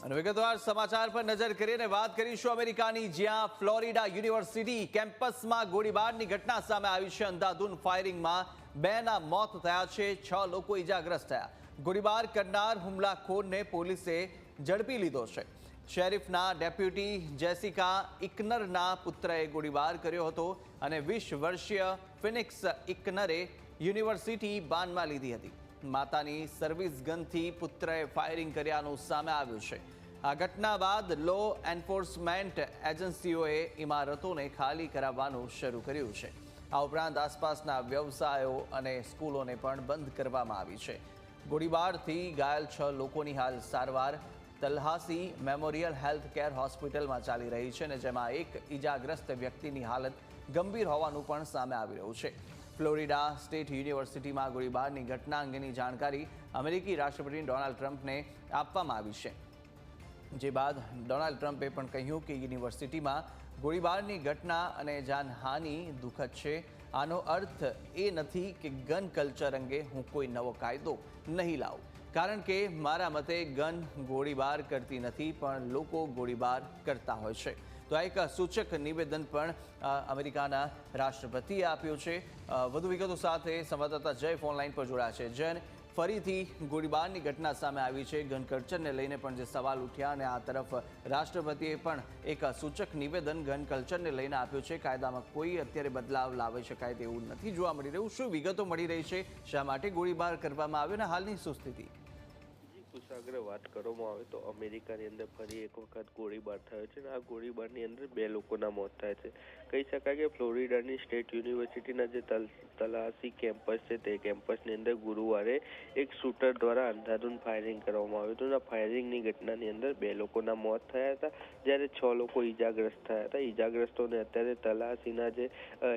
અને વિગતવાર સમાચાર પર નજર કરીને વાત કરીશું અમેરિકાની, જ્યાં ફ્લોરિડા યુનિવર્સિટી કેમ્પસમાં ગોળીબારની ઘટના સામે આવી છે। અંધાધૂંધ ફાયરિંગમાં 2ના મોત થયા છે, 6 લોકો ઇજાગ્રસ્ત થયા। ગોળીબાર કરનાર હુમલાખોરને પોલીસે ઝડપી લીધો છે। શેરિફના ડેપ્યુટી જેસિકા ઇકનરના પુત્રએ ગોળીબાર કર્યો હતો અને 20 વર્ષીય ફિનિક્સ ઇકનરે યુનિવર્સિટી બાનમાં લીધી હતી। માતાની સર્વિસ ગનથી પુત્રએ ફાયરિંગ કર્યાનું સામે આવ્યું છે। આ ઘટના બાદ લો એન્ફોર્સમેન્ટ એજન્સીઓએ ઇમારતોને ખાલી કરાવવાનું શરૂ કર્યું છે। આ ઉપરાંત આસપાસના વ્યવસાયો અને સ્કૂલોને પણ બંધ કરવામાં આવી છે। ગોળીબારથી ઘાયલ 6 લોકોની હાલ સારવાર તલહાસી મેમોરિયલ હેલ્થ કેર હોસ્પિટલમાં ચાલી રહી છે, અને જેમાં એક ઇજાગ્રસ્ત વ્યક્તિની હાલત ગંભીર હોવાનું પણ સામે આવી રહ્યું છે। ફ્લોરિડા સ્ટેટ યુનિવર્સિટીમાં ગોળીબારની ઘટના અંગેની જાણકારી અમેરિકી રાષ્ટ્રપતિ ડોનાલ્ડ ટ્રમ્પને આપવામાં આવી છે, જે બાદ ડોનાલ્ડ ટ્રમ્પે પણ કહ્યું કે યુનિવર્સિટીમાં ગોળીબારની ઘટના અને જાનહાનિ દુઃખદ છે। આનો અર્થ એ નથી કે ગન કલ્ચર અંગે હું કોઈ નવો કાયદો નહીં લાવું, કારણ કે મારા મતે ગન ગોળીબાર કરતી નથી, પણ લોકો ગોળીબાર કરતા હોય છે। તો આ એક સૂચક નિવેદન પણ અમેરિકાના રાષ્ટ્રપતિએ આપ્યું છે। વધુ વિગતો સાથે સંવાદદાતા જય ફોનલાઈન પર જોડાયા છે। જય, ફરીથી ગોળીબારની ઘટના સામે આવી છે, ગન કલ્ચરને લઈને પણ જે સવાલ ઉઠ્યા, અને આ તરફ રાષ્ટ્રપતિએ પણ એક સૂચક નિવેદન ગન કલ્ચરને લઈને આપ્યું છે। કાયદામાં કોઈ અત્યારે બદલાવ લાવી શકાય તેવું નથી જોવા મળી રહ્યું। શું વિગતો મળી રહી છે, શા માટે ગોળીબાર કરવામાં આવ્યો અને હાલની શું સ્થિતિ? કુશાગ્ર વાત કરવામાં આવે તો અમેરિકાની અંદર ફરી એક વખત ગોળીબાર થયો છે, અને આ ગોળીબારની અંદર 2 લોકોના મોત થયા છે। કહી શકાય કે ફ્લોરિડાની સ્ટેટ યુનિવર્સિટીના જે તલાસી કેમ્પસ છે, તે કેમ્પસની અંદર ગુરુવારે એક શૂટર દ્વારા અંધાધૂંધ ફાયરિંગ કરવામાં આવ્યું હતું। આ ફાયરિંગની ઘટનાની અંદર 2 લોકોના મોત થયા હતા, જ્યારે 6 લોકો ઇજાગ્રસ્ત થયા હતા। ઇજાગ્રસ્તોને અત્યારે તલાસીના જે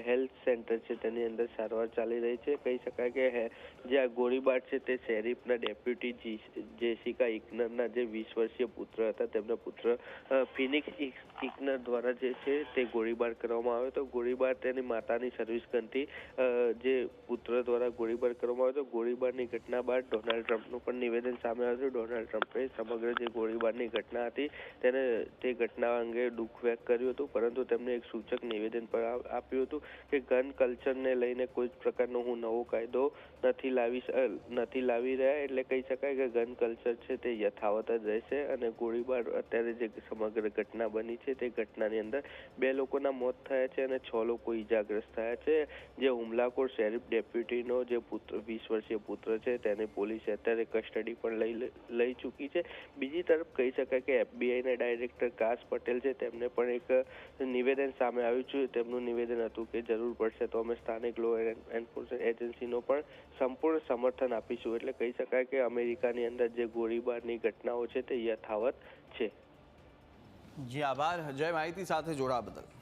હેલ્થ સેન્ટર છે તેની અંદર સારવાર ચાલી રહી છે। કહી શકાય કે જે આ ગોળીબાર છે તે શેરિફના ડેપ્યુટી જેસિકા ઇકનરના જે 20 વર્ષીય પુત્ર હતા, તેમના પુત્ર ફિનિક્સ ઇકનર દ્વારા જે છે તે ગોળીબાર કરવામાં આવ્યો હતો। ગોળીબાર તેની માતાની સર્વિસ ગનથી જે પુત્ર દ્વારા ગોળીબાર કરવામાં આવ્યો હતો। ગોળીબારની ઘટના બાદ ડોનાલ્ડ ટ્રમ્પનું પણ નિવેદન સામે આવ્યું હતું। ડોનાલ્ડ ટ્રમ્પે સમગ્ર જે ગોળીબારની ઘટના હતી તે ઘટના અંગે દુઃખ વ્યક્ત કર્યું હતું, પરંતુ તેમણે એક સૂચક નિવેદન પણ આપ્યું હતું કે ગન કલ્ચરને લઈને કોઈ જ પ્રકારનો હું નવો કાયદો નથી લાવી રહ્યા। એટલે કહી શકાય કે ગન કલ્ચર છે તે યથાવત જ રહેશે, અને ગોળીબાર અત્યારે જે સમગ્ર ઘટના બની છે તે ઘટનાની અંદર 2 લોકોના મોત થયા છે અને 6 લોકો ઇજાગ્રસ્ત થયા છે। જે હુમલાખોર શેરિફ ડેપ્યુટીનો જે પુત્ર 20 વર્ષીય પુત્ર છે તેને પોલીસે અત્યારે કસ્ટડી પણ લઈ ચૂકી છે। બીજી તરફ કહી શકાય કે FBI ના ડાયરેક્ટર કાશ પટેલ છે, તેમને પણ એક નિવેદન સામે આવ્યું છે। તેમનું નિવેદન હતું કે જરૂર પડશે તો અમે સ્થાનિક લો એન્ફોર્સમેન્ટ એજન્સીનો પણ સંપૂર્ણ સમર્થન આપીશું। એટલે કહી શકાય કે અમેરિકાની અંદર જે ગોળીબારની ઘટનાઓ છે તે યથાવત છે। જી આભાર જય, માહિતી સાથે જોડાવા બદલ।